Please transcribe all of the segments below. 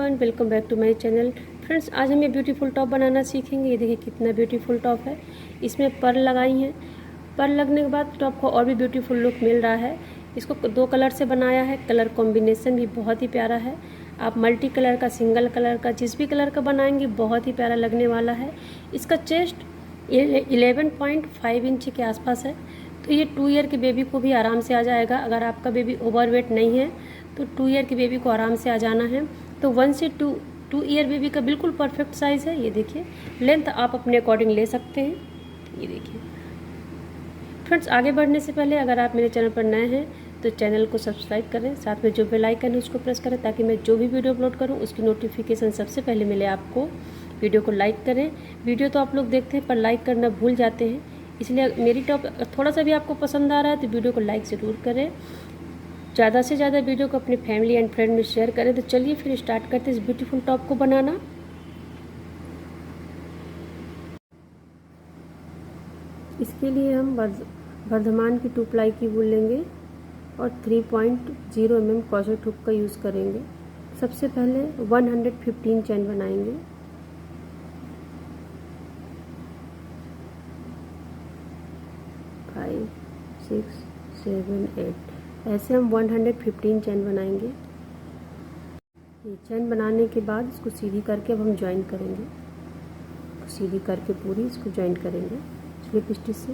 Everyone, welcome back to my channel. Friends, आज हम ये ब्यूटीफुल टॉप बनाना सीखेंगे। ये देखिए कितना ब्यूटीफुल टॉप है। इसमें पर्ल लगाई हैं। पर्ल लगने के बाद टॉप को और भी ब्यूटीफुल लुक मिल रहा है। इसको 2 कलर से बनाया है। कलर कॉम्बिनेशन भी बहुत ही प्यारा है। आप मल्टी कलर का, सिंगल कलर का, जिस भी कलर का बनाएंगे बहुत ही प्यारा लगने वाला है। इसका चेस्ट 11.5 इंच के आसपास है, तो ये 2 ईयर के बेबी को भी आराम से आ जाएगा। अगर आपका बेबी ओवरवेट नहीं है तो 2 ईयर के बेबी को आराम से आ जाना है। तो 1 से 2 ईयर बेबी का बिल्कुल परफेक्ट साइज़ है। ये देखिए, लेंथ आप अपने अकॉर्डिंग ले सकते हैं। ये देखिए फ्रेंड्स, आगे बढ़ने से पहले अगर आप मेरे चैनल पर नए हैं तो चैनल को सब्सक्राइब करें, साथ में जो बेल आइकन है उसको प्रेस करें ताकि मैं जो भी वीडियो अपलोड करूं उसकी नोटिफिकेशन सबसे पहले मिले आपको। वीडियो को लाइक करें। वीडियो तो आप लोग देखते हैं पर लाइक करना भूल जाते हैं, इसलिए मेरी टॉप थोड़ा सा भी आपको पसंद आ रहा है तो वीडियो को लाइक ज़रूर करें। ज़्यादा से ज़्यादा वीडियो को अपने फैमिली एंड फ्रेंड में शेयर करें। तो चलिए फिर स्टार्ट करते हैं इस ब्यूटीफुल टॉप को बनाना। इसके लिए हम वर्धमान की 2 प्लाई की वूल लेंगे और 3.0 mm क्रॉचेट हुक का यूज़ करेंगे। सबसे पहले 115 चैन बनाएंगे। फाइव, 6, 7, 8 ऐसे हम 115 चैन बनाएंगे। ये चैन बनाने के बाद इसको सीधी करके अब हम ज्वाइन करेंगे। सीधी करके पूरी इसको ज्वाइन करेंगे स्लिप स्टिच से।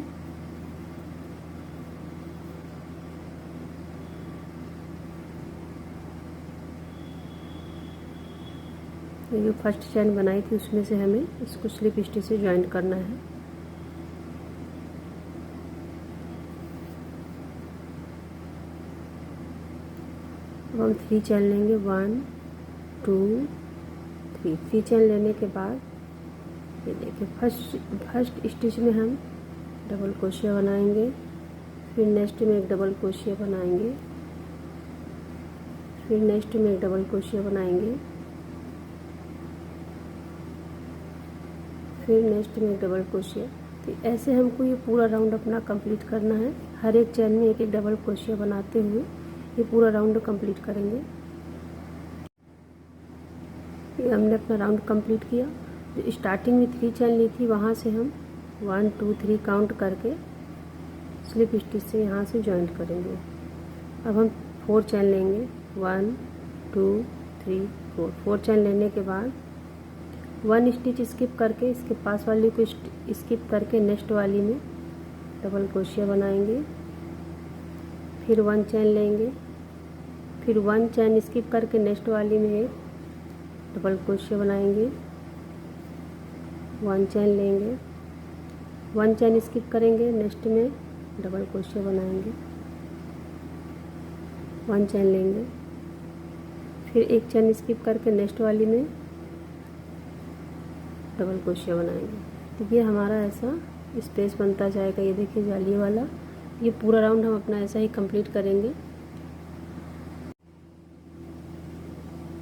ये जो फर्स्ट चैन बनाई थी उसमें से हमें इसको स्लिप स्टिच से ज्वाइन करना है। अब हम 3 चैन लेंगे। 1 2 3 चैन लेने के बाद ये देखिए फर्स्ट स्टिच में हम डबल क्रोशिया बनाएंगे। फिर नेक्स्ट में एक डबल क्रोशिया बनाएंगे। फिर नेक्स्ट में एक डबल क्रोशिया बनाएंगे। फिर नेक्स्ट में एक डबल क्रोशिया। तो ऐसे हमको ये पूरा राउंड अपना कंप्लीट करना है। हर एक चैन में एक एक डबल क्रोशिया बनाते हुए ये पूरा राउंड कंप्लीट करेंगे। ये हमने अपना राउंड कंप्लीट किया। जो स्टार्टिंग में 3 चैन ली थी वहाँ से हम 1 2 3 काउंट करके स्लिप स्टिच से यहाँ से जॉइंट करेंगे। अब हम 4 चैन लेंगे। 1 2 3 4 चैन लेने के बाद 1 स्टिच स्किप करके इसके पास वाली को स्किप करके नेक्स्ट वाली में डबल क्रोशिया बनाएंगे। फिर 1 चैन लेंगे। फिर 1 चैन स्किप करके नेक्स्ट वाली में एक डबल क्रोशिया बनाएंगे। 1 चैन लेंगे। 1 चैन स्किप करेंगे, नेक्स्ट में डबल क्रोशिया बनाएंगे। 1 चैन लेंगे। फिर एक चैन स्किप करके नेक्स्ट वाली में डबल क्रोशिया बनाएंगे। तो ये हमारा ऐसा स्पेस बनता जाएगा। ये देखिए जाली वाला। ये पूरा राउंड हम अपना ऐसा ही कंप्लीट करेंगे।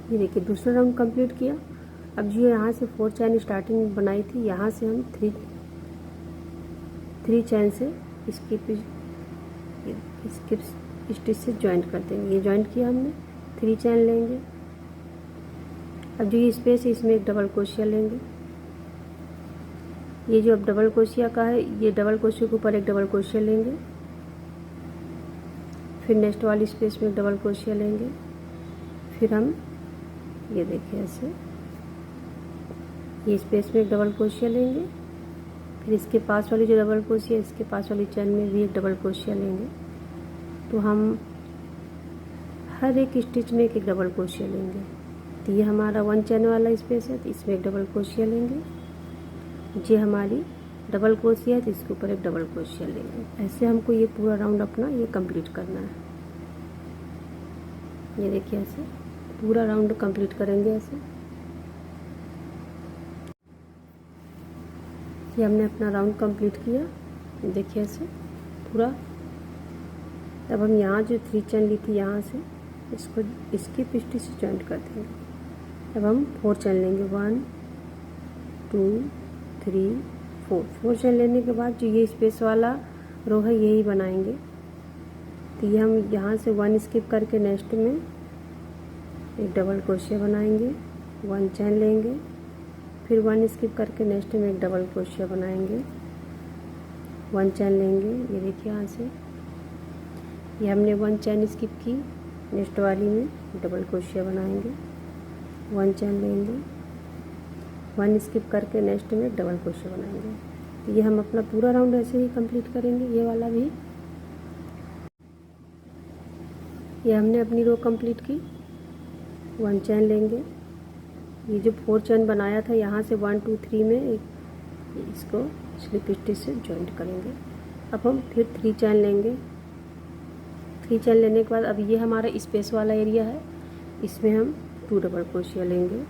ये देखिए दूसरा राउंड कंप्लीट किया। अब जो यहाँ से 4 चैन स्टार्टिंग बनाई थी यहाँ से हम 3 चैन से स्किप स्टिच से ज्वाइंट कर देंगे। ये ज्वाइंट किया हमने। 3 चैन लेंगे। अब जो ये स्पेस है इसमें एक डबल क्रोशिया लेंगे। ये जो अब डबल क्रोशिया का है, ये डबल क्रोशिया के ऊपर एक डबल क्रोशिया लेंगे। फिर नेक्स्ट वाली स्पेस में डबल क्रोशिया लेंगे। फिर हम ये देखिए ऐसे ये स्पेस में एक डबल क्रोशिया लेंगे। फिर इसके पास वाली जो डबल क्रोशिया इसके पास वाली चैन में भी एक डबल क्रोशिया लेंगे। तो हम हर एक स्टिच में एक एक डबल क्रोशिया लेंगे। तो ये हमारा 1 चैन वाला स्पेस है तो इसमें एक डबल क्रोशिया लेंगे। ये हमारी डबल क्रोशिया है तो इसके ऊपर एक डबल क्रोशिया लेंगे। ऐसे हमको ये पूरा राउंड अपना ये कंप्लीट करना है। ये देखिए ऐसे पूरा राउंड कंप्लीट करेंगे। ऐसे ये हमने अपना राउंड कंप्लीट किया। देखिए ऐसे पूरा। तब हम यहाँ जो 3 चैन ली थी यहाँ से इसको इसकी स्टिच से जॉइंट कर देंगे। अब हम 4 चैन लेंगे। 1 2 3 4 चैन लेने के बाद जो ये स्पेस वाला रो है यही बनाएंगे। तो ये हम यहाँ से 1 स्किप करके नेक्स्ट में एक डबल क्रोशिया बनाएंगे। 1 चैन लेंगे, फिर 1 स्किप करके नेक्स्ट में एक डबल क्रोशिया बनाएंगे, 1 चैन लेंगे। ये देखिए यहाँ से ये हमने 1 चैन स्किप की, नेक्स्ट वाली में डबल क्रोशिया बनाएंगे, 1 चैन लेंगे, 1 स्किप करके नेक्स्ट में डबल क्रोशिया बनाएंगे। तो ये हम अपना पूरा राउंड ऐसे ही कंप्लीट करेंगे। ये वाला भी ये हमने अपनी रो कंप्लीट की, 1 चैन लेंगे, ये जो 4 चैन बनाया था यहाँ से 1 2 3 में इसको स्लिप स्टिच से जॉइंट करेंगे। अब हम फिर 3 चैन लेंगे, 3 चैन लेने के बाद अब ये हमारा स्पेस वाला एरिया है, इसमें हम 2 डबल क्रोशिया लेंगे,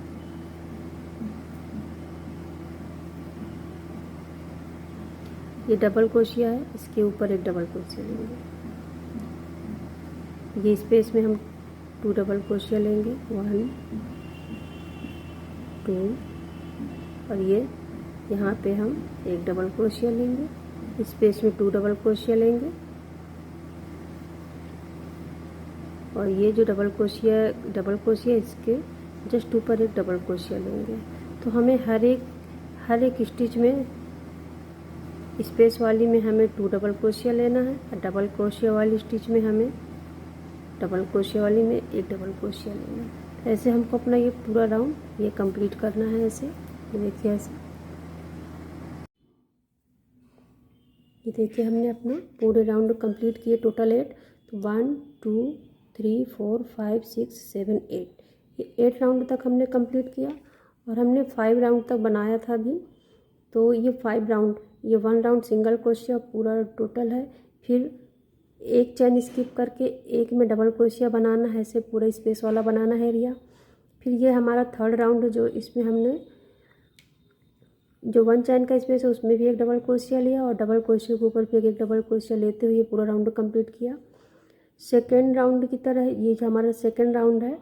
ये डबल क्रोशिया है, इसके ऊपर एक डबल क्रोशिया लेंगे, ये स्पेस में हम 2 डबल क्रोशिया लेंगे, 1 2 और ये यहाँ पे हम एक डबल क्रोशिया लेंगे, स्पेस में 2 डबल क्रोशिया लेंगे और ये जो डबल क्रोशिया इसके जस्ट ऊपर एक डबल क्रोशिया लेंगे। तो हमें हर एक स्टिच में स्पेस वाली में हमें 2 डबल क्रोशिया लेना है और डबल क्रोशिया वाली स्टिच में हमें डबल क्रोशिया वाली में एक डबल क्रोशिया लेना है। ऐसे हमको अपना ये पूरा राउंड ये कंप्लीट करना है। ऐसे ये देखिए, ऐसे ये देखिए हमने अपना पूरे राउंड कंप्लीट किए, टोटल 8। तो 1 2 3 4 5 6 7 8 ये 8 राउंड तक हमने कंप्लीट किया और हमने 5 राउंड तक बनाया था अभी। तो ये 5 राउंड, ये 1 राउंड सिंगल क्रोशिया पूरा टोटल है, फिर एक चैन स्किप करके एक में डबल क्रोशिया बनाना है, ऐसे पूरा स्पेस वाला बनाना है एरिया। फिर ये हमारा 3rd राउंड जो इसमें हमने जो 1 चैन का स्पेस है उसमें भी एक डबल क्रोशिया लिया और डबल क्रोशिया के ऊपर फिर एक डबल क्रोशिया लेते हुए पूरा राउंड कंप्लीट किया। 2nd राउंड की तरह ये जो हमारा 2nd राउंड है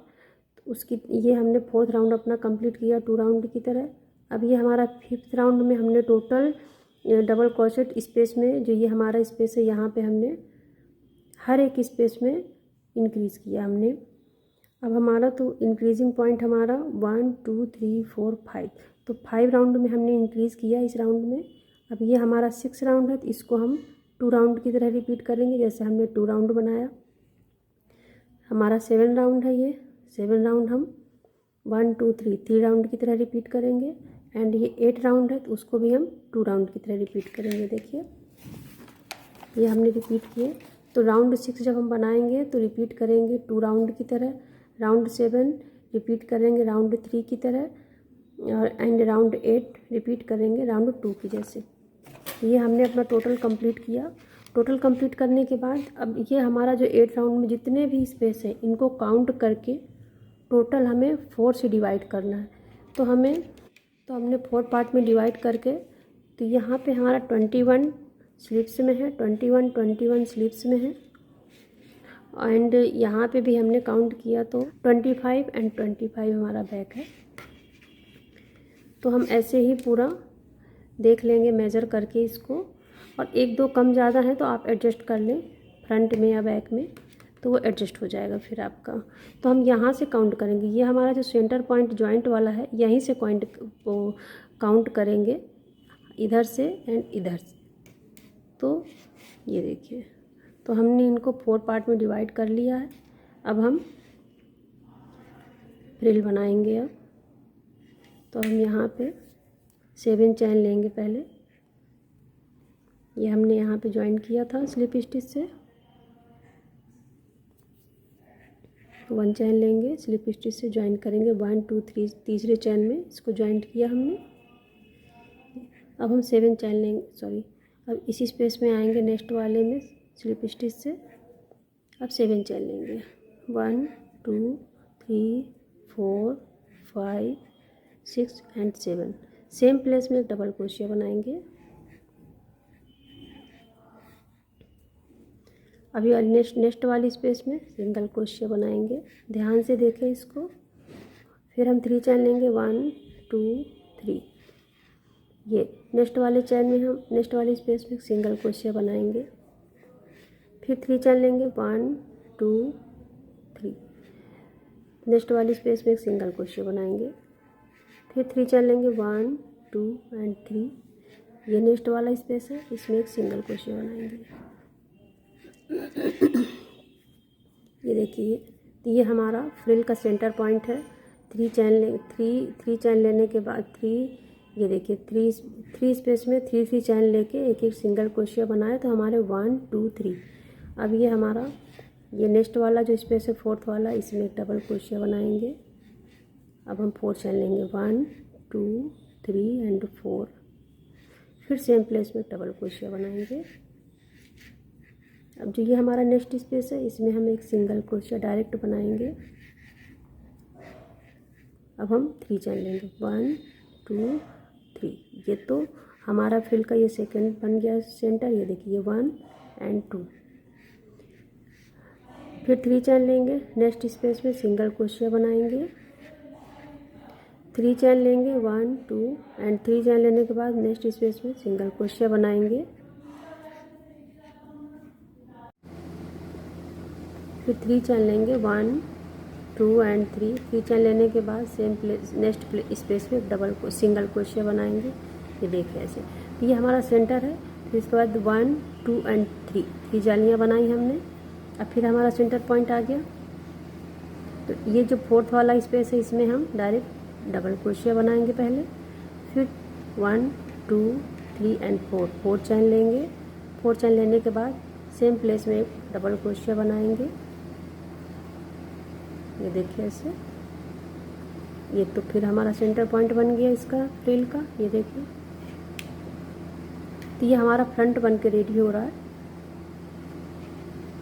उसकी ये हमने 4th राउंड अपना कंप्लीट किया 2 राउंड की तरह। अब ये हमारा 5th राउंड में हमने टोटल डबल क्रोशेट स्पेस में जो ये हमारा स्पेस है यहाँ पे हमने हर एक स्पेस में इंक्रीज़ किया हमने। अब हमारा तो इंक्रीजिंग पॉइंट हमारा 1 2 3 4 5, तो 5 राउंड में हमने इंक्रीज़ किया इस राउंड में। अब ये हमारा 6 राउंड है, तो इसको हम 2 राउंड की तरह रिपीट करेंगे जैसे हमने 2 राउंड बनाया। हमारा 7 राउंड है, ये 7 राउंड हम 1 2 3 राउंड की तरह रिपीट करेंगे। एंड ये 8 राउंड है, तो उसको भी हम 2 राउंड की तरह रिपीट करेंगे। देखिए ये हमने रिपीट किए। तो राउंड 6 जब हम बनाएंगे तो रिपीट करेंगे 2 राउंड की तरह। राउंड 7 रिपीट करेंगे राउंड 3 की तरह और एंड राउंड 8 रिपीट करेंगे राउंड 2 की जैसे। ये हमने अपना टोटल कंप्लीट किया। टोटल कंप्लीट करने के बाद अब ये हमारा जो 8 राउंड में जितने भी स्पेस है इनको काउंट करके टोटल हमें 4 से डिवाइड करना है। तो हमने 4 पार्ट में डिवाइड करके तो यहाँ पे हमारा 21 स्लिप्स में है, 21 स्लिप्स में है एंड यहाँ पे भी हमने काउंट किया तो 25 एंड 25 हमारा बैक है। तो हम ऐसे ही पूरा देख लेंगे मेज़र करके इसको, और 1-2 कम ज़्यादा है तो आप एडजस्ट कर लें फ्रंट में या बैक में, तो वो एडजस्ट हो जाएगा फिर आपका। तो हम यहाँ से काउंट करेंगे, ये हमारा जो सेंटर पॉइंट जॉइंट वाला है यहीं से काउंट करेंगे, इधर से एंड इधर से। तो ये देखिए, तो हमने इनको 4 पार्ट में डिवाइड कर लिया है। अब हम फ्रिल बनाएंगे। अब तो हम यहाँ पे 7 चैन लेंगे पहले, ये हमने यहाँ पे ज्वाइन किया था स्लिप स्टिच से। 1 चैन लेंगे, स्लिप स्टिच से ज्वाइन करेंगे 1 2 3 तीसरे चैन में इसको ज्वाइंट किया हमने। अब हम 7 चैन लेंगे, अब इसी स्पेस में आएंगे नेक्स्ट वाले में स्लिप स्टिच से। अब 7 चैन लेंगे 1 2 3 4 5 6 एंड 7। सेम प्लेस में एक डबल क्रोशिया बनाएंगे। अभी नेक्स्ट वाली स्पेस में सिंगल क्रोशिया बनाएंगे, ध्यान से देखें इसको। फिर हम 3 चैन लेंगे 1 2 3, ये नेक्स्ट वाले चैन में हम नेक्स्ट वाली स्पेस में सिंगल क्रोशिया बनाएंगे। फिर 3 चैन लेंगे 1 2 3, नेक्स्ट वाली स्पेस में एक सिंगल क्रोशिया बनाएंगे। फिर 3 चैन लेंगे, 1 2 एंड 3। ये नेक्स्ट वाला स्पेस है, इसमें एक सिंगल क्रोशिया बनाएंगे। ये देखिए, तो ये हमारा फ्रिल का सेंटर पॉइंट है। 3 चैन लेने के बाद 3, ये देखिए 3 स्पेस में 3 चैन लेके एक एक सिंगल क्रोशिया बनाए तो हमारे 1 2 3। अब ये हमारा ये नेक्स्ट वाला जो स्पेस है 4th वाला, इसमें एक डबल क्रोशिया बनाएंगे। अब हम 4 चैन लेंगे, 1 2 3 एंड 4। फिर सेम प्लेस में डबल क्रोशिया बनाएंगे। अब जो ये हमारा नेक्स्ट स्पेस है, इसमें हम एक सिंगल क्रोशिया डायरेक्ट बनाएंगे। अब हम 3 चैन लेंगे, 1 2 3। ये तो हमारा फ्रिल का ये सेकंड बन गया सेंटर। ये देखिए 1 एंड 2। फिर 3 चैन लेंगे, नेक्स्ट स्पेस में सिंगल क्रोशिया बनाएंगे। 3 चैन लेंगे, 1 2 एंड 3 चैन लेने के बाद नेक्स्ट स्पेस में सिंगल क्रोशिया बनाएंगे। फिर 3 चैन लेंगे, 1 2 एंड 3। 3 चैन लेने के बाद सेम प्लेस नेक्स्ट स्पेस में डबल सिंगल क्रोशिया बनाएंगे। ये देखिए ऐसे, तो ये हमारा सेंटर है। फिर इसके बाद 1 2 एंड 3 जालियाँ बनाई हमने। अब फिर हमारा सेंटर पॉइंट आ गया। तो ये जो 4th वाला स्पेस है, इसमें हम डायरेक्ट डबल क्रोशिया बनाएंगे पहले। फिर 1 2 3 एंड 4 चैन लेंगे। 4 चैन लेने के बाद सेम प्लेस में एक डबल क्रोशिया बनाएंगे। ये देखिए ऐसे। ये तो फिर हमारा सेंटर पॉइंट बन गया इसका फ्रिल का। ये देखिए, तो ये हमारा फ्रंट बन के रेडी हो रहा है।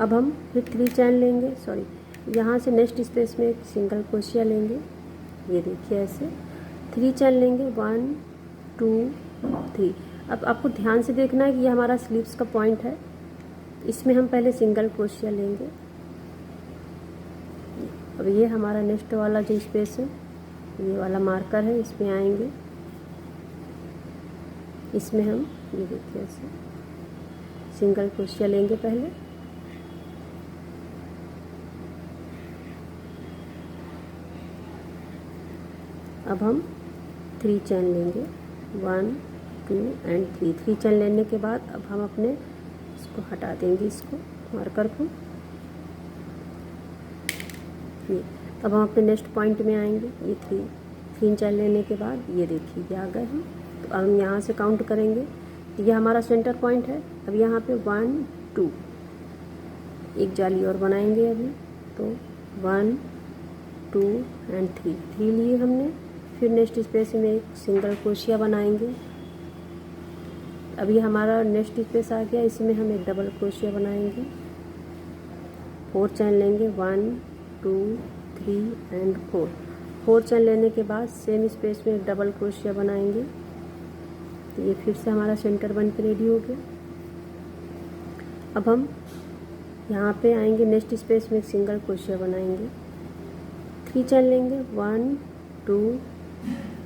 अब हम फिर 3 चैन लेंगे, सॉरी, यहाँ से नेक्स्ट स्पेस में एक सिंगल क्रोशिया लेंगे। ये देखिए ऐसे 3 चैन लेंगे, 1 2 3। अब आपको ध्यान से देखना है कि ये हमारा स्लीव्स का पॉइंट है। इसमें हम पहले सिंगल क्रोशिया लेंगे। अब ये हमारा नेक्स्ट वाला जो स्पेस है, ये वाला मार्कर है, इसमें आएंगे। इसमें हम ये देखिए ऐसे सिंगल क्रोशिया लेंगे पहले। अब हम 3 चैन लेंगे, 1 2 एंड 3 चैन लेने के बाद अब हम अपने इसको हटा देंगे, इसको मार्कर को। ये अब हम अपने नेक्स्ट पॉइंट में आएंगे। ये 3 चैन लेने के बाद ये देखिए ये आ गए हम। तो अब हम यहाँ से काउंट करेंगे। ये हमारा सेंटर पॉइंट है। अब यहाँ पे 1 2 एक जाली और बनाएंगे अभी। तो 1 2 एंड 3 लिए हमने। फिर नेक्स्ट स्पेस में एक सिंगल क्रोशिया बनाएंगे। अभी हमारा नेक्स्ट स्पेस आ गया, इसमें हम एक डबल क्रोशिया बनाएंगे। 4 चैन लेंगे, 1 2 3 एंड 4 चैन लेने के बाद सेम स्पेस में एक डबल क्रोशिया बनाएंगे। तो ये फिर से हमारा सेंटर बन के रेडी हो गया। अब हम यहाँ पे आएंगे, नेक्स्ट स्पेस में एक सिंगल क्रोशिया बनाएंगे। 3 चैन लेंगे, 1 2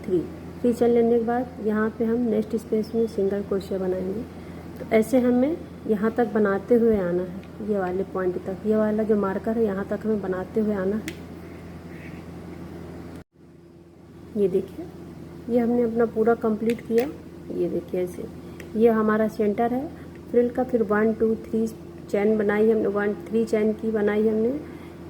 3 चैन लेने के बाद यहाँ पे हम नेक्स्ट स्पेस में सिंगल क्रोशिया बनाएंगे। तो ऐसे हमें यहाँ तक बनाते हुए आना है, ये वाले पॉइंट तक। ये वाला जो मार्कर है, यहाँ तक हमें बनाते हुए आना है। ये देखिए, ये हमने अपना पूरा कंप्लीट किया। ये देखिए ऐसे, ये हमारा सेंटर है फ्रिल का। फिर 1 2 3 चैन बनाई हमने, 3 चैन की बनाई हमने।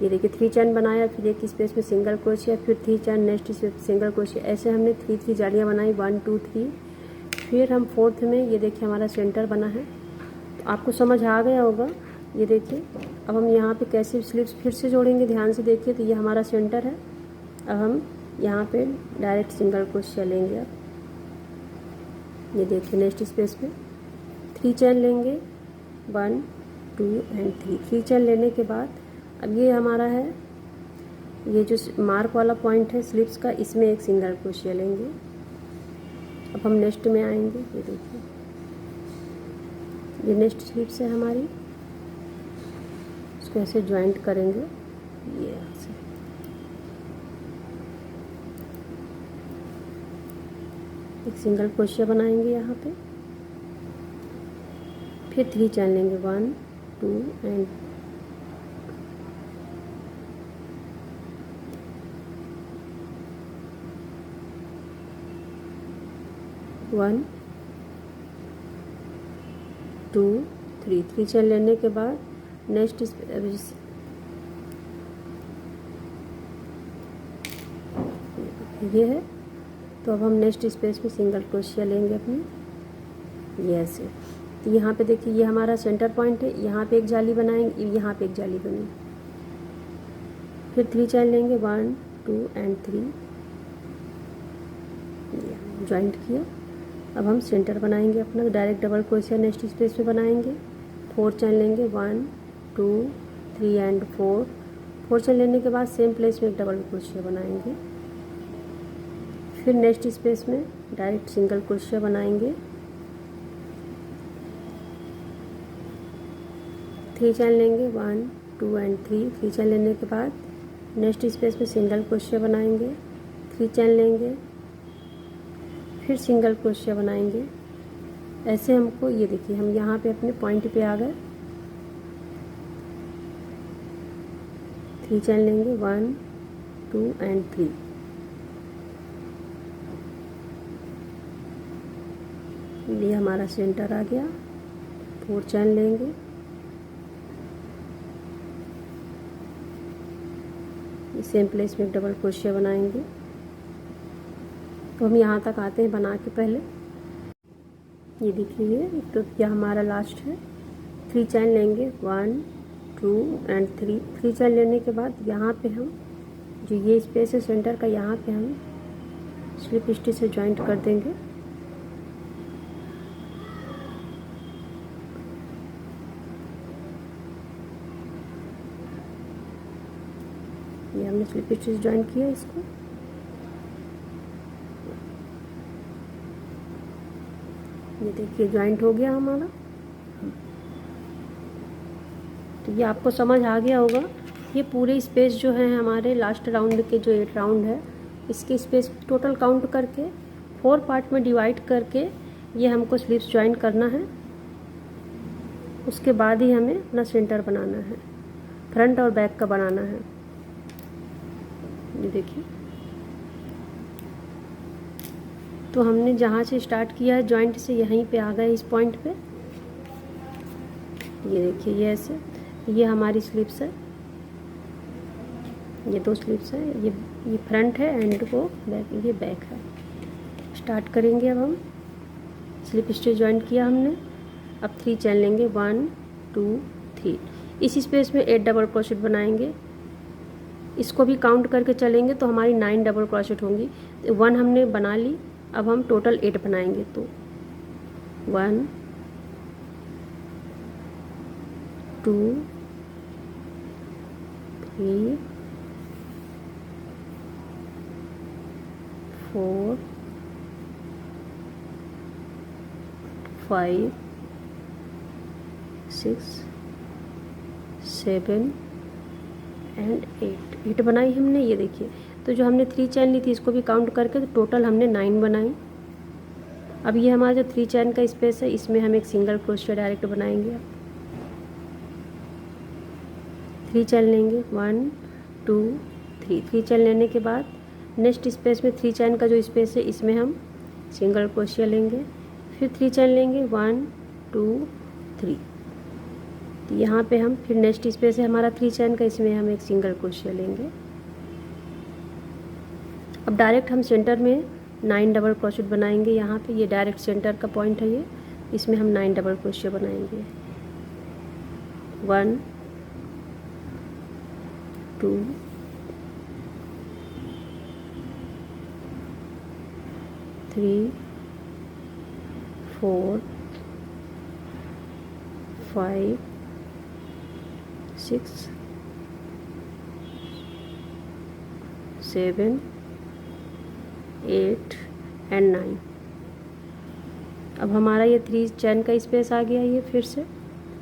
ये देखिए 3 चैन बनाया, फिर एक स्पेस में सिंगल क्रोशिया, फिर 3 चैन नेक्स्ट स्पेस सिंगल क्रोशिया। ऐसे हमने 3 जालियाँ बनाई, 1 2 3। फिर हम 4th में ये देखिए हमारा सेंटर बना है। तो आपको समझ आ गया होगा। ये देखिए, अब हम यहाँ पे कैसे स्लीव्स फिर से जोड़ेंगे, ध्यान से देखिए। तो ये हमारा सेंटर है। अब हम यहाँ पे डायरेक्ट सिंगल क्रोशिया लेंगे। अब ये देखिए नेक्स्ट स्पेस में 3 चैन लेंगे, 1 2 एंड 3 चैन लेने के बाद अब ये हमारा है, ये जो मार्क वाला पॉइंट है स्लीव्स का, इसमें एक सिंगल क्रोशिया लेंगे। अब हम नेक्स्ट में आएंगे। ये देखिए, ये नेक्स्ट स्लीव्स है हमारी, इसको ऐसे ज्वाइंट करेंगे। ये ऐसे एक सिंगल क्रोशिया बनाएंगे यहाँ पे। फिर 3 चैन लेंगे, 1 2 एंड 1 2 3 3 चेन लेने के बाद नेक्स्ट ये है। तो अब हम नेक्स्ट स्पेस में सिंगल क्रोशिया लेंगे अपनी, ये ऐसे। तो यहाँ पे देखिए ये हमारा सेंटर पॉइंट है, यहाँ पे एक जाली बनाएंगे, यहाँ पे एक जाली बनी। फिर 3 चेन लेंगे, 1 2 एंड 3, ज्वाइंट किया। अब हम सेंटर बनाएंगे अपना, direct double crochet next space में बनाएंगे। 4 चेन लेंगे, 1 2 3 एंड 4। 4 चेन लेने के बाद सेम प्लेस में एक डबल क्रोशिया बनाएंगे। फिर नेक्स्ट स्पेस में डायरेक्ट सिंगल क्रोशिया बनाएंगे। 3 चेन लेंगे, 1 2 एंड 3। 3 चेन लेने के बाद नेक्स्ट स्पेस में सिंगल क्रोशिया बनाएंगे। 3 चेन लेंगे, फिर सिंगल क्रोशिया बनाएंगे। ऐसे हमको, ये देखिए हम यहाँ पे अपने पॉइंट पे आ गए। 3 चेन लेंगे, 1 2 एंड 3। ये हमारा सेंटर आ गया। 4 चेन लेंगे, सेम प्लेस में डबल क्रोशिया बनाएंगे। तो हम यहाँ तक आते हैं बना के पहले, ये देखिए। तो यह हमारा लास्ट है। 3 चेन लेंगे, 1 2 एंड 3। 3 चेन लेने के बाद यहाँ पे हम जो ये स्पेस है सेंटर का, यहाँ पे हम स्लिप स्टिच से ज्वाइंट कर देंगे। ये हमने स्लिप स्टिच ज्वाइंट किया इसको। ये देखिए ज्वाइंट हो गया हमारा। तो ये आपको समझ आ गया होगा। ये पूरे स्पेस जो है हमारे लास्ट राउंड के, जो 8 राउंड है, इसके स्पेस टोटल काउंट करके 4 पार्ट में डिवाइड करके ये हमको स्लिप्स ज्वाइन करना है। उसके बाद ही हमें अपना सेंटर बनाना है, फ्रंट और बैक का बनाना है। ये देखिए, तो हमने जहाँ से स्टार्ट किया है जॉइंट से, यहीं पे आ गए इस पॉइंट पे। ये देखिए, ये ऐसे, ये हमारी स्लिप्स है, ये 2 स्लिप्स है। ये फ्रंट है एंड वो बैक, ये बैक है। स्टार्ट करेंगे अब हम। स्लिप स्टिच ज्वाइंट किया हमने। अब 3 चेन लेंगे, 1 2 3। इस स्पेस में 8 डबल क्रोशेट बनाएंगे। इसको भी काउंट करके चलेंगे तो हमारी 9 डबल क्रोशेट होंगी। 1 हमने बना ली, अब हम टोटल 8 बनाएंगे। तो 1 2 3 4 5 6 7 एंड 8 बनाई हमने। ये देखिए, तो जो हमने 3 चेन ली थी इसको भी काउंट करके तो टोटल हमने 9 बनाई। अब ये हमारा जो 3 चेन का स्पेस है, इसमें हम एक सिंगल क्रोशिया डायरेक्ट बनाएंगे। 3 चेन लेंगे, 1 2 3। 3 चेन लेने के बाद नेक्स्ट स्पेस में 3 चेन का जो स्पेस है, इसमें हम सिंगल क्रोशिया लेंगे। फिर 3 चेन लेंगे, 1 2 3। तो यहाँ पे हम फिर नेक्स्ट स्पेस है हमारा 3 चेन का, इसमें हम एक सिंगल क्रोशिया लेंगे। अब डायरेक्ट हम सेंटर में 9 डबल क्रोशिया बनाएंगे। यहाँ पे ये डायरेक्ट सेंटर का पॉइंट है, ये इसमें हम 9 डबल क्रोशिया बनाएंगे। 1 2 3 4 5 6 7 8 एंड 9। अब हमारा ये 3 चेन का स्पेस आ गया। ये फिर से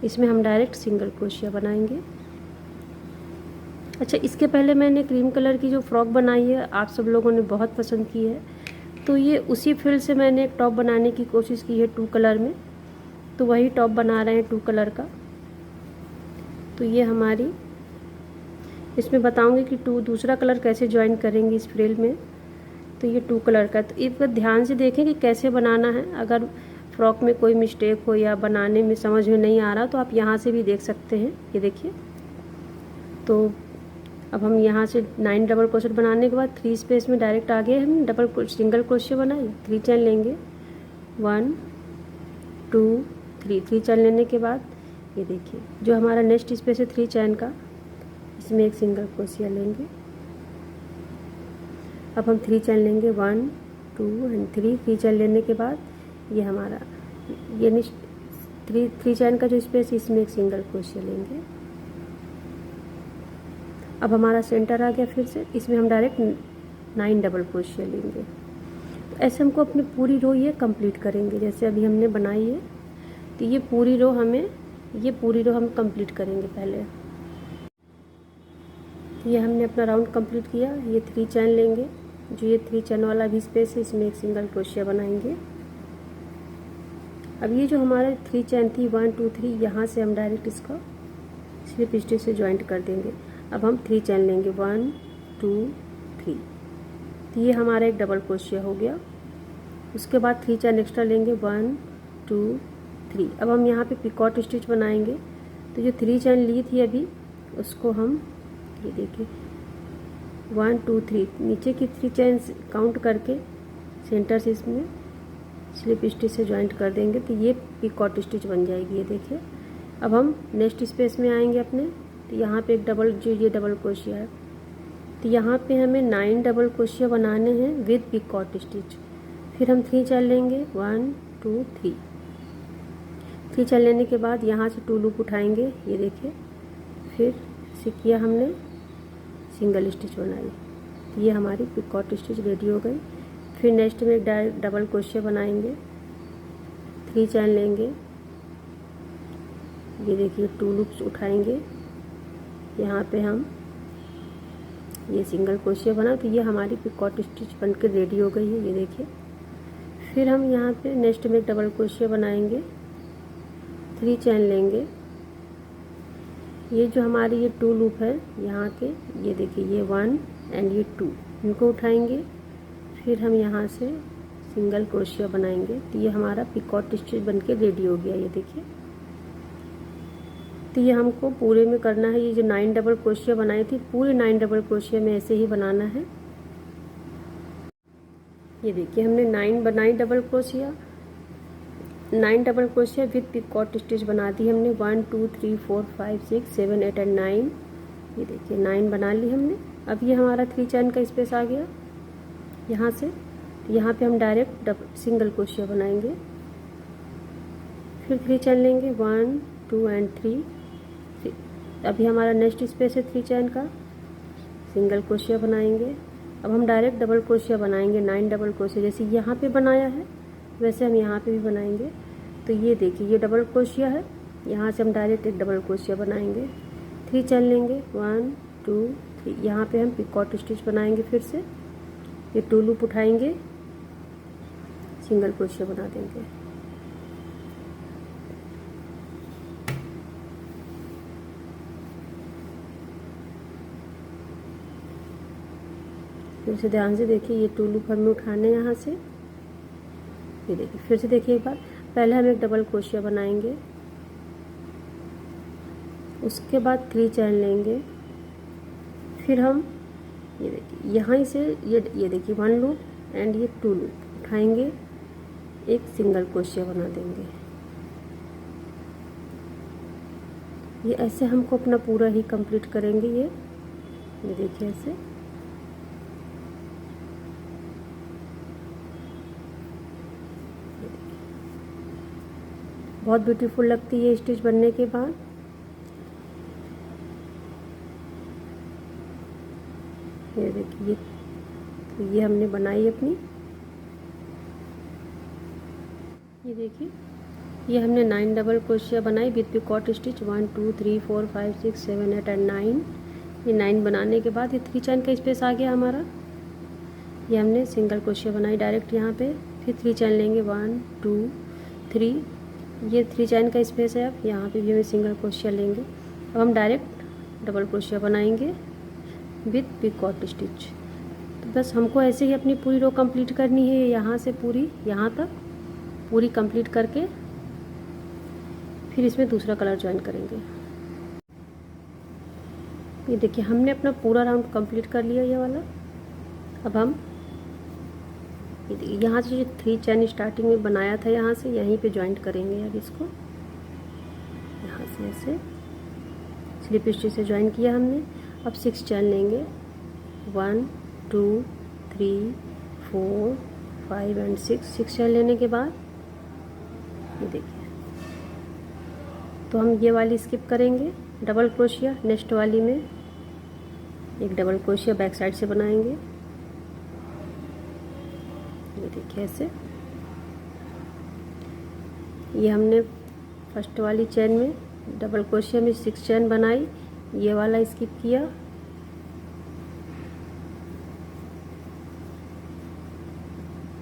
इसमें हम डायरेक्ट सिंगल क्रोशिया बनाएंगे। अच्छा, इसके पहले मैंने क्रीम कलर की जो फ्रॉक बनाई है, आप सब लोगों ने बहुत पसंद की है, तो ये उसी फ्रिल से मैंने एक टॉप बनाने की कोशिश की है 2 कलर में। तो वही टॉप बना रहे हैं 2 कलर का। तो ये हमारी, इसमें बताऊंगी कि दूसरा कलर कैसे ज्वाइन करेंगे इस फ्रिल में। तो ये 2 कलर का। तो एक बार ध्यान से देखें कि कैसे बनाना है। अगर फ्रॉक में कोई मिस्टेक हो या बनाने में समझ में नहीं आ रहा तो आप यहाँ से भी देख सकते हैं। ये देखिए, तो अब हम यहाँ से 9 डबल क्रोशेट बनाने के बाद 3 स्पेस में डायरेक्ट आगे हम सिंगल क्रोशे बनाए, 3 चैन लेंगे, 1 2 3 चैन लेने के बाद ये देखिए जो हमारा नेक्स्ट स्पेस है 3 चैन का, इसमें एक सिंगल क्रोशिया लेंगे। अब हम 3 चैन लेंगे, 1 2 एंड 3 चैन लेने के बाद ये हमारा ये नेक्स्ट 3 चैन का जो स्पेस है इसमें एक सिंगल क्रोशिया लेंगे। अब हमारा सेंटर आ गया, फिर से इसमें हम डायरेक्ट 9 डबल क्रोशिया लेंगे। तो ऐसे हमको अपनी पूरी रो ये कंप्लीट करेंगे। जैसे अभी हमने बनाई है तो ये पूरी रो हम कंप्लीट करेंगे पहले। ये हमने अपना राउंड कंप्लीट किया। ये 3 चैन लेंगे, जो ये 3 चैन वाला भी स्पेस है इसमें एक सिंगल क्रोशिया बनाएंगे। अब ये जो हमारे 3 चैन थी 1 2 3, यहाँ से हम डायरेक्ट इसका स्लिप स्टिच से ज्वाइंट कर देंगे। अब हम 3 चैन लेंगे, 1 2 3, तो ये हमारा एक डबल क्रोशिया हो गया। उसके बाद 3 चैन एक्स्ट्रा लेंगे, 1 2 3। अब हम यहाँ पे पिकॉट स्टिच बनाएंगे। तो जो 3 चैन ली थी अभी उसको हम ये देखिए 1 2 3 नीचे की 3 चैन काउंट करके सेंटर से इसमें स्लिप स्टिच से ज्वाइंट कर देंगे, तो ये पिकॉट स्टिच बन जाएगी। ये देखिए, अब हम नेक्स्ट स्पेस में आएंगे अपने, तो यहाँ पे एक डबल जो ये डबल क्रोशिया है, तो यहाँ पे हमें 9 डबल क्रोशिया बनाने हैं विद पिकॉट स्टिच। फिर हम 3 चैन लेंगे, 1 2 3 चैन लेने के बाद यहाँ से 2 लूप उठाएंगे। ये देखिए, फिर से किया हमने सिंगल स्टिच बनाई, तो ये हमारी पिकॉट स्टिच रेडी हो गई। फिर नेक्स्ट में एक डबल क्रोशिया बनाएंगे, 3 चैन लेंगे, ये देखिए 2 लूप्स उठाएंगे, यहाँ पे हम ये सिंगल क्रोशिया बना, तो ये हमारी पिकॉट स्टिच बनकर रेडी हो गई है। ये देखिए, फिर हम यहाँ पे नेक्स्ट में एक डबल क्रोशिया बनाएंगे, 3 चैन लेंगे, ये जो हमारी ये 2 लूप है यहाँ के, ये देखिए ये 1 एंड ये 2, इनको उठाएंगे। फिर हम यहाँ से सिंगल क्रोशिया बनाएंगे, तो ये हमारा पिकॉट स्टिच बनके रेडी हो गया। ये देखिए, तो ये हमको पूरे में करना है। ये जो 9 डबल क्रोशिया बनाई थी, पूरे 9 डबल क्रोशिया में ऐसे ही बनाना है। ये देखिए, हमने 9 बनाई double crochet, 9 double crochet with picot stitch बना दी हमने। 1 2 3 4 5 6 7 8 एंड 9, ये देखिए 9 बना ली हमने। अब ये हमारा 3 चैन का स्पेस आ गया यहाँ से, तो यहाँ पे हम डायरेक्ट सिंगल क्रोशिया बनाएंगे। फिर 3 चैन लेंगे, 1 2 एंड 3। अभी हमारा नेक्स्ट स्पेस है 3 चैन का, सिंगल क्रोशिया बनाएंगे। अब हम डायरेक्ट डबल क्रोशिया बनाएंगे, 9 डबल क्रोशिया जैसे यहाँ पे बनाया है वैसे हम यहाँ पे भी बनाएंगे। तो ये देखिए, ये डबल क्रोशिया है, यहाँ से हम डायरेक्ट एक डबल क्रोशिया बनाएंगे, 3 चैन लेंगे, 1 2 3, यहाँ पे हम पिकॉट स्टिच बनाएंगे। फिर से ये 2 लूप उठाएंगे, सिंगल क्रोशिया बना देंगे। फिर से ध्यान से देखिए, ये 2 लूप हमें उठाने यहाँ से। ये देखिए, फिर से देखिए एक बार, पहले हम एक डबल क्रोशिया बनाएंगे, उसके बाद 3 चैन लेंगे। फिर हम ये देखिए यहाँ से ये देखिए 1 लूप एंड ये 2 लूप उठाएंगे, एक सिंगल क्रोशिया बना देंगे। ये ऐसे हमको अपना पूरा ही कंप्लीट करेंगे। ये देखिए ऐसे, बहुत ब्यूटीफुल लगती है स्टिच बनने के बाद। ये देखिए, ये हमने बनाई अपनी। ये देखिए, ये हमने 9 डबल क्रोशिया बनाई विद पिकॉट स्टिच, 1 2 3 4 5 6 7 8 एंड 9। ये 9 बनाने के बाद ये 3 चैन का स्पेस आ गया हमारा। ये हमने सिंगल क्रोशिया बनाई डायरेक्ट यहाँ पे। फिर 3 चैन लेंगे, 1 2 3, ये 3 चैन का स्पेस है। अब यहाँ पे भी हमें सिंगल क्रोशिया लेंगे। अब हम डायरेक्ट डबल क्रोशिया बनाएंगे विद पिकॉट स्टिच। तो बस हमको ऐसे ही अपनी पूरी रो कंप्लीट करनी है, यहाँ से पूरी यहाँ तक पूरी कंप्लीट करके फिर इसमें दूसरा कलर ज्वाइन करेंगे। ये देखिए हमने अपना पूरा राउंड कंप्लीट कर लिया ये वाला। अब हम यहाँ से जो 3 चैन स्टार्टिंग में बनाया था यहाँ से यहीं पे ज्वाइंट करेंगे। अब इसको यहाँ से ऐसे स्लिप स्टिच से ज्वाइन किया हमने। अब 6 चैन लेंगे, 1 2 3 4 5 एंड 6 चैन लेने के बाद ये देखिए तो हम ये वाली स्किप करेंगे, डबल क्रोशिया नेक्स्ट वाली में एक डबल क्रोशिया बैक साइड से बनाएंगे। ये देखिए ऐसे ये हमने फर्स्ट वाली चैन में डबल क्रोशिया में 6 चैन बनाई, ये वाला स्किप किया।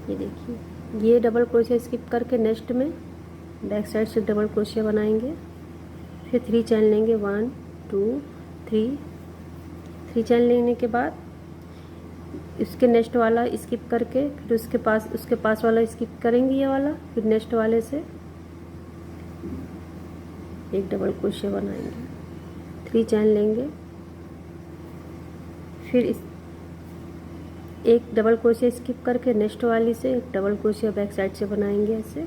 ये देखिए ये डबल क्रोशिया स्किप करके नेक्स्ट में बैक साइड से डबल क्रोशिया बनाएंगे। फिर 3 चैन लेंगे, 1 2 3 चैन लेने के बाद इसके नेक्स्ट वाला स्किप करके फिर उसके पास वाला स्किप करेंगे ये वाला, फिर नेक्स्ट वाले से एक डबल क्रोशिया बनाएंगे। 3 चैन लेंगे, फिर एक डबल क्रोशिया स्किप करके नेक्स्ट वाली से एक डबल क्रोशिया बैक साइड से बनाएंगे ऐसे।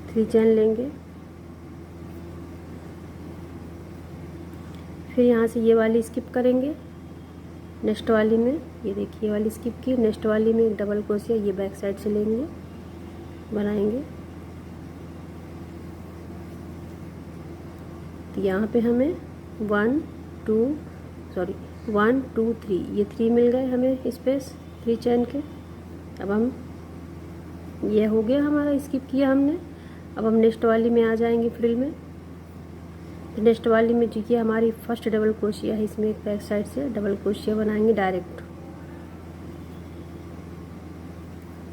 3 चैन लेंगे, फिर यहाँ से ये वाली स्किप करेंगे नेक्स्ट वाली में। ये देखिए ये वाली स्किप की, नेक्स्ट वाली में एक डबल क्रोशिया ये बैक साइड से लेंगे बनाएंगे। तो यहाँ पे हमें 1 2 3 ये 3 मिल गए हमें स्पेस 3 चैन के। अब हम ये हो गया हमारा स्किप किया हमने। अब हम नेक्स्ट वाली में आ जाएंगे फ्रिल में। नेक्स्ट वाली में जो ये हमारी फर्स्ट डबल क्रोशिया है इसमें एक बैक साइड से डबल क्रोशिया बनाएंगे डायरेक्ट।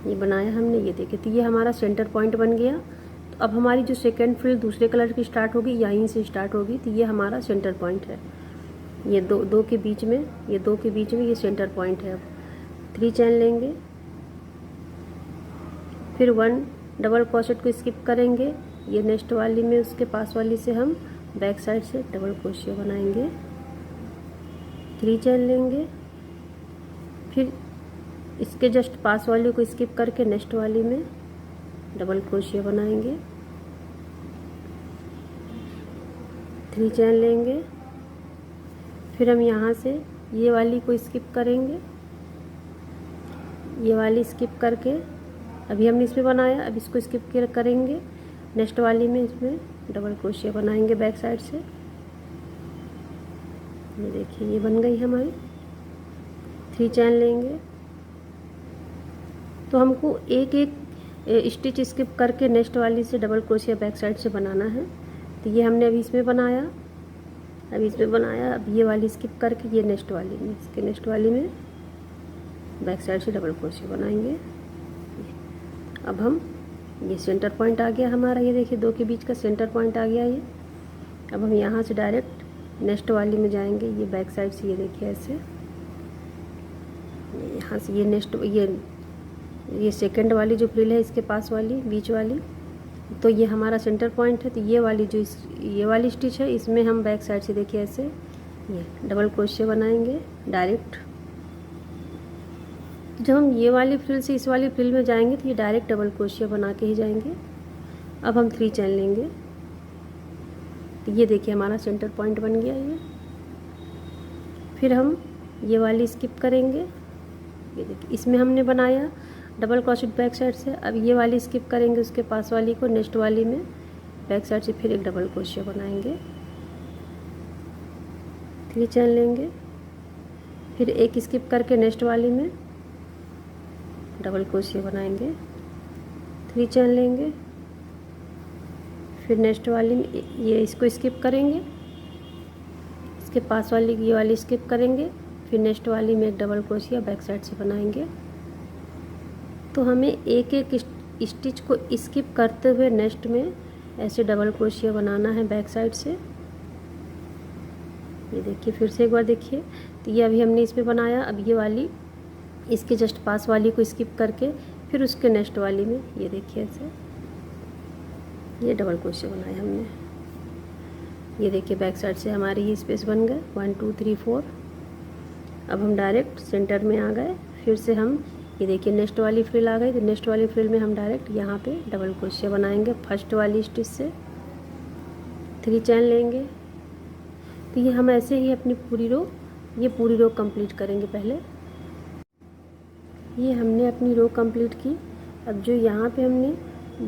ये बनाया हमने, ये देखिए तो ये हमारा सेंटर पॉइंट बन गया। तो अब हमारी जो सेकंड फ्रिल दूसरे कलर की स्टार्ट होगी यहीं से स्टार्ट होगी, तो ये हमारा सेंटर पॉइंट है। ये दो के बीच में ये सेंटर पॉइंट है। अब 3 चैन लेंगे, फिर 1 डबल क्रोशेट को स्किप करेंगे, ये नेक्स्ट वाली में उसके पास वाली से हम बैक साइड से डबल क्रोशिया बनाएंगे। 3 चैन लेंगे, फिर इसके जस्ट पास वाली को स्किप करके नेक्स्ट वाली में डबल क्रोशिया बनाएंगे। 3 चैन लेंगे, फिर हम यहाँ से ये वाली को स्किप करेंगे, ये वाली स्किप करके अभी हमने इसमें बनाया, अब इसको स्किप करेंगे नेक्स्ट वाली में इसमें डबल क्रोशिया बनाएंगे बैक साइड से। ये देखिए ये बन गई हमारी। 3 चैन लेंगे, तो हमको एक स्टिच स्किप करके नेक्स्ट वाली से डबल क्रोशिया बैक साइड से बनाना है। तो ये हमने अभी इसमें बनाया, अब ये वाली स्किप करके ये नेक्स्ट वाली में इसके नेक्स्ट वाली में बैक साइड से डबल क्रोशिया बनाएंगे। अब हम ये सेंटर पॉइंट आ गया हमारा, ये देखिए 2 के बीच का सेंटर पॉइंट आ गया ये। अब हम यहाँ से डायरेक्ट नेक्स्ट वाली में जाएंगे, ये बैक साइड से ये देखिए ऐसे यहाँ से ये नेक्स्ट ये सेकंड वाली जो फ्रिल है इसके पास वाली बीच वाली, तो ये हमारा सेंटर पॉइंट है। तो ये वाली जो ये वाली स्टिच है इसमें हम बैक साइड से देखिए ऐसे ये डबल क्रोशिया बनाएंगे डायरेक्ट। जब हम ये वाली फ्रिल से इस वाली फ्रिल में जाएंगे तो ये डायरेक्ट डबल क्रोशिया बना के ही जाएंगे। अब हम 3 चैन लेंगे, तो ये देखिए हमारा सेंटर पॉइंट बन गया ये। फिर हम ये वाली स्किप करेंगे, ये देखिए इसमें हमने बनाया डबल क्रोशेट बैक साइड से। अब ये वाली स्किप करेंगे, उसके पास वाली को नेक्स्ट वाली में बैक साइड से फिर एक डबल क्रोशिया बनाएंगे। 3 चैन लेंगे, फिर एक स्किप करके नेक्स्ट वाली में डबल क्रोशिया बनाएंगे। 3 चैन लेंगे, फिर नेक्स्ट वाली में ये इसको स्किप करेंगे, इसके पास वाली ये वाली स्किप करेंगे, फिर नेक्स्ट वाली में एक डबल क्रोशिया बैक साइड से बनाएंगे। तो हमें एक एक स्टिच को स्किप करते हुए नेक्स्ट में ऐसे डबल क्रोशिया बनाना है बैक साइड से। ये देखिए फिर से एक बार देखिए, तो ये अभी हमने इसमें बनाया। अब ये वाली इसके जस्ट पास वाली को स्किप करके फिर उसके नेक्स्ट वाली में ये देखिए ऐसे ये डबल क्रोशे बनाए हमने। ये देखिए बैक साइड से हमारे ये स्पेस बन गए 1 2 3 4। अब हम डायरेक्ट सेंटर में आ गए। फिर से हम ये देखिए नेक्स्ट वाली फ्रिल आ गई, तो नेक्स्ट वाली फ्रिल में हम डायरेक्ट यहाँ पे डबल क्रोशे बनाएंगे। फर्स्ट वाली स्टिच से 3 चैन लेंगे। तो ये हम ऐसे ही अपनी पूरी रो कंप्लीट करेंगे। पहले ये हमने अपनी रो कंप्लीट की। अब जो यहाँ पे हमने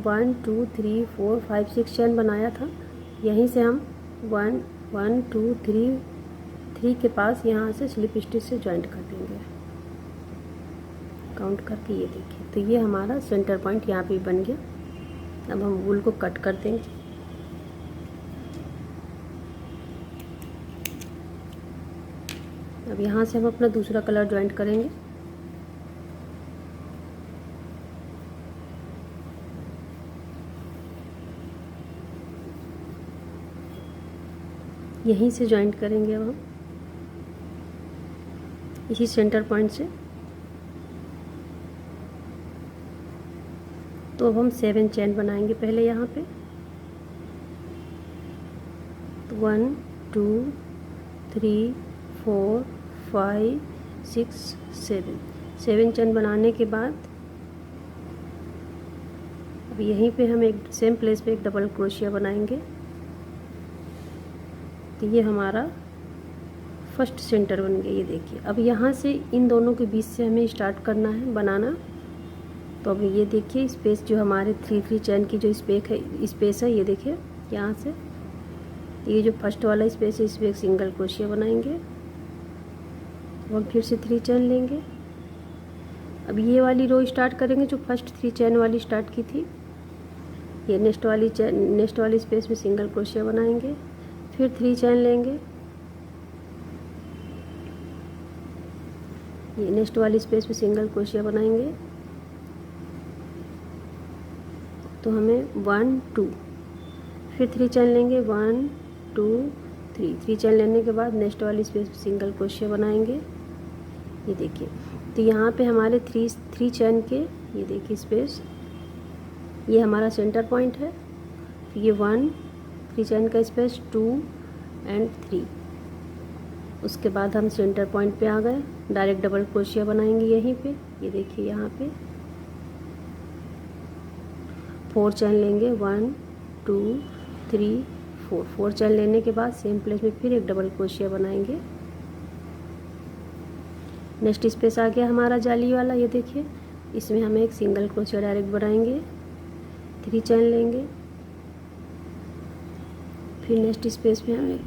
1 2 3 4 5 6 चैन बनाया था, यहीं से हम 1 1 2 3 के पास यहाँ से स्लिप स्टिच से ज्वाइंट कर देंगे काउंट करके। ये देखिए, तो ये हमारा सेंटर पॉइंट यहाँ पे बन गया। अब हम वूल को कट कर देंगे। अब यहाँ से हम अपना दूसरा कलर ज्वाइंट करेंगे। यहीं से ज्वाइंट करेंगे अब हम इसी सेंटर पॉइंट से। तो अब हम 7 चैन बनाएंगे पहले यहाँ पे। 1 2 3 4 5 6 7 चैन बनाने के बाद अब यहीं पे हम एक सेम प्लेस पे एक डबल क्रोशिया बनाएंगे। तो ये हमारा फर्स्ट सेंटर बन गया। ये देखिए, अब यहाँ से इन दोनों के बीच से हमें स्टार्ट करना है बनाना। तो अब ये देखिए स्पेस जो हमारे 3 चैन की जो स्पेस है ये देखिए यहाँ से ये जो फर्स्ट वाला स्पेस है इसमें एक सिंगल क्रोशिया बनाएंगे और फिर से 3 चैन लेंगे। अब ये वाली रो स्टार्ट करेंगे जो फर्स्ट 3 चैन वाली स्टार्ट की थी। ये नेक्स्ट वाली स्पेस में सिंगल क्रोशिया बनाएंगे, फिर 3 चैन लेंगे। ये नेक्स्ट वाली स्पेस में सिंगल क्रोशिया बनाएंगे। तो हमें 1 2 फिर 3 चैन लेंगे 1 2 3 चैन लेने के बाद नेक्स्ट वाली स्पेस में सिंगल क्रोशिया बनाएंगे। ये देखिए, तो यहाँ पे हमारे 3 चैन के ये देखिए स्पेस, ये हमारा सेंटर पॉइंट है। ये 1 3 चैन का स्पेस 2 एंड 3। उसके बाद हम सेंटर पॉइंट पे आ गए, डायरेक्ट डबल क्रोशिया बनाएंगे यहीं पे। ये देखिए यहाँ पे 4 चैन लेंगे 1 2 3 4 चैन लेने के बाद सेम प्लेस में फिर एक डबल क्रोशिया बनाएंगे। नेक्स्ट स्पेस आ गया हमारा जाली वाला। ये देखिए, इसमें हम एक सिंगल क्रोशिया डायरेक्ट बनाएंगे, 3 चैन लेंगे। फिर नेक्स्ट स्पेस में हम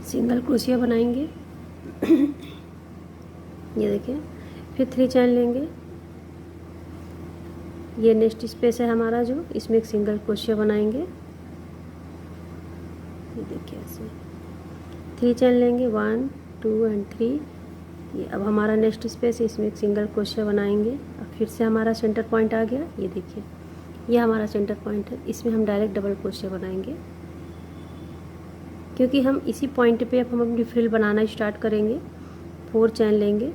सिंगल क्रोशिया बनाएंगे। ये देखिए, फिर 3 चैन लेंगे। ये नेक्स्ट स्पेस है हमारा जो, इसमें एक सिंगल क्रोशिया बनाएंगे। ये देखिए ऐसे 3 चैन लेंगे 1 2 एंड 3। ये अब हमारा नेक्स्ट स्पेस है, इसमें एक सिंगल क्रोशिया बनाएंगे। अब फिर से हमारा सेंटर पॉइंट आ गया। ये देखिए, ये हमारा सेंटर पॉइंट है, इसमें हम डायरेक्ट डबल क्रोशिया बनाएंगे क्योंकि हम इसी पॉइंट पे अब हम अपनी फ्रिल बनाना स्टार्ट करेंगे। 4 चैन लेंगे,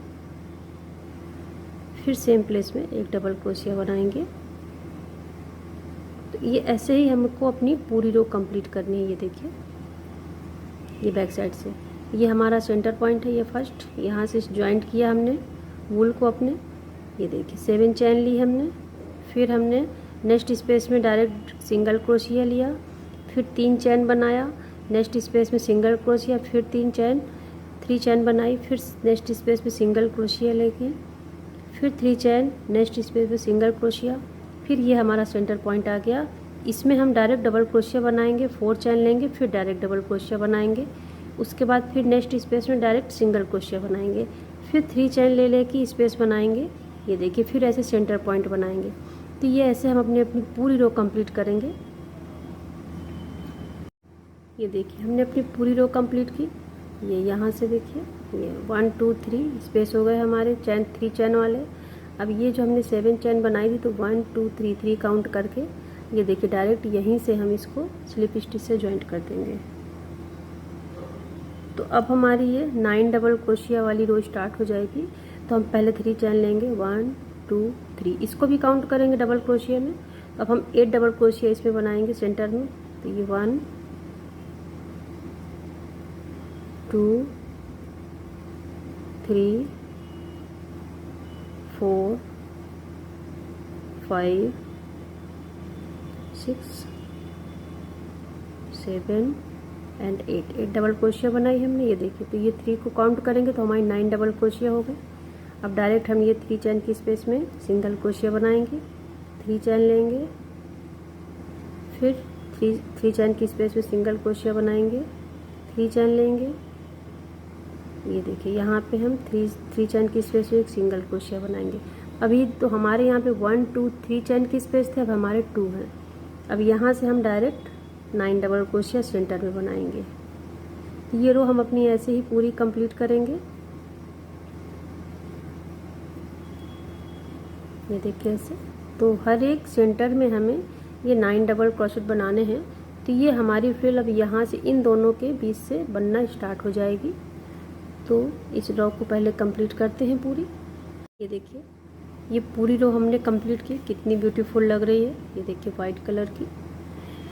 फिर सेम प्लेस में एक डबल क्रोशिया बनाएंगे। तो ये ऐसे ही हमको अपनी पूरी रो कंप्लीट करनी है। ये देखिए, ये बैक साइड से ये हमारा सेंटर पॉइंट है। ये फर्स्ट यहाँ से ज्वाइंट किया हमने वूल को अपने। ये देखिए 7 चैन ली हमने, फिर हमने नेक्स्ट स्पेस में डायरेक्ट सिंगल क्रोशिया लिया, फिर 3 चैन बनाया, नेक्स्ट स्पेस में सिंगल क्रोशिया, फिर 3 चैन बनाई, फिर नेक्स्ट स्पेस में सिंगल क्रोशिया लेके फिर 3 चैन, नेक्स्ट स्पेस में सिंगल क्रोशिया। फिर ये हमारा सेंटर पॉइंट आ गया। इसमें हम डायरेक्ट डबल क्रोशिया बनाएंगे, 4 चैन लेंगे, फिर डायरेक्ट डबल क्रोशिया बनाएंगे। उसके बाद फिर नेक्स्ट स्पेस में डायरेक्ट सिंगल क्रोशिया बनाएंगे, फिर 3 चैन ले लेके स्पेस बनाएंगे। ये देखिए, फिर ऐसे सेंटर पॉइंट बनाएंगे। तो ये ऐसे हम अपनी पूरी रो कंप्लीट करेंगे। ये देखिए, हमने अपनी पूरी रो कंप्लीट की। ये यहाँ से देखिए, ये 1 2 3 स्पेस हो गए हमारे 3 चैन वाले। अब ये जो हमने 7 चैन बनाई थी, तो 1 2 3 काउंट करके ये देखिए डायरेक्ट यहीं से हम इसको स्लिप स्टिच से ज्वाइंट कर देंगे। तो अब हमारी ये 9 डबल क्रोशिया वाली रो स्टार्ट हो जाएगी। तो हम पहले 3 चैन लेंगे, 1 2 3, इसको भी काउंट करेंगे डबल क्रोशिया में। अब हम 8 डबल क्रोशिया इसमें बनाएंगे सेंटर में। तो ये 1 2 3 4 5 6 7 एंड 8 डबल क्रोशिया बनाई हमने। ये देखिए, तो ये 3 को काउंट करेंगे तो हमारी 9 डबल क्रोशिया हो गए। अब डायरेक्ट हम ये 3 चैन की स्पेस में सिंगल क्रोशिया बनाएंगे, 3 चैन लेंगे, फिर 3 चैन की स्पेस में सिंगल क्रोशिया बनाएंगे, 3 चैन लेंगे। ये देखिए, यहाँ पे हम 3 चैन की स्पेस में एक सिंगल क्रोशिया बनाएंगे। अभी तो हमारे यहाँ पे 1 2 3 चैन की स्पेस थे, अब हमारे 2 हैं। अब यहाँ से हम डायरेक्ट 9 डबल क्रोशिया सेंटर में बनाएंगे। तो ये रो हम अपनी ऐसे ही पूरी कंप्लीट करेंगे। ये देखिए ऐसे। तो हर एक सेंटर में हमें ये 9 डबल क्रोशेट बनाने हैं। तो ये हमारी फ्रिल अब यहाँ से इन दोनों के बीच से बनना स्टार्ट हो जाएगी। तो इस रो को पहले कंप्लीट करते हैं पूरी। ये देखिए, ये पूरी रो हमने कंप्लीट की, कितनी ब्यूटीफुल लग रही है। ये देखिए वाइट कलर की।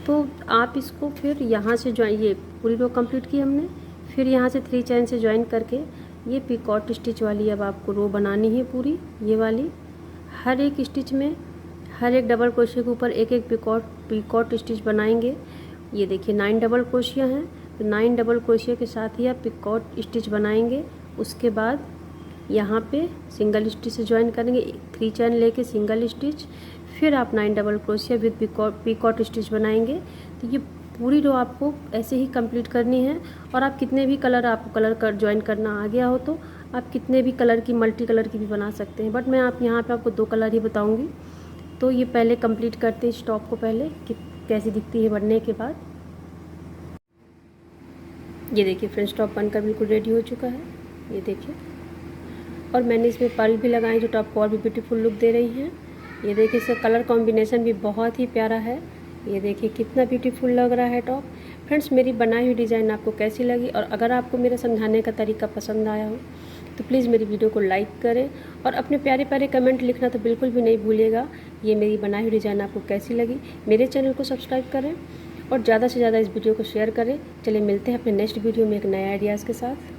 तो आप इसको फिर यहाँ से ज्वाइन, ये पूरी रो कंप्लीट की हमने, फिर यहाँ से 3 चैन से ज्वाइन करके ये पिकॉट स्टिच वाली अब आपको रो बनानी है पूरी। ये वाली हर एक स्टिच में, हर एक डबल क्रोशिया के ऊपर एक एक पिकॉट स्टिच बनाएंगे। ये देखिए 9 डबल क्रोशिया हैं, तो 9 डबल क्रोशिया के साथ ही आप पिकॉट स्टिच बनाएंगे। उसके बाद यहाँ पे सिंगल स्टिच से ज्वाइन करेंगे, 3 चैन लेके सिंगल स्टिच, फिर आप 9 double crochet with picot stitch बनाएंगे। तो ये पूरी रो आपको ऐसे ही कंप्लीट करनी है। और आप कितने भी कलर, आपको कलर कर ज्वाइन करना आ गया हो तो आप कितने भी कलर की, मल्टी कलर की भी बना सकते हैं, बट मैं आप यहाँ पे आपको 2 कलर ही बताऊँगी। तो ये पहले कंप्लीट करते हैं इस टॉप को पहले कि कैसी दिखती है बनने के बाद। ये देखिए फ्रेंड्स, टॉप बनकर बिल्कुल रेडी हो चुका है। ये देखिए, और मैंने इसमें पर्ल भी लगाए जो टॉप को और भी ब्यूटीफुल लुक दे रही हैं। ये देखिए, इसका कलर कॉम्बिनेशन भी बहुत ही प्यारा है। ये देखिए कितना ब्यूटीफुल लग रहा है टॉप। फ्रेंड्स, मेरी बनाई हुई डिज़ाइन आपको कैसी लगी, और अगर आपको मेरा समझाने का तरीका पसंद आया हो तो प्लीज़ मेरी वीडियो को लाइक करें, और अपने प्यारे प्यारे कमेंट लिखना तो बिल्कुल भी नहीं भूलिएगा। ये मेरी बनाई हुई डिज़ाइन आपको कैसी लगी। मेरे चैनल को सब्सक्राइब करें और ज़्यादा से ज़्यादा इस वीडियो को शेयर करें। चलिए मिलते हैं अपने नेक्स्ट वीडियो में एक नए आइडियाज़ के साथ।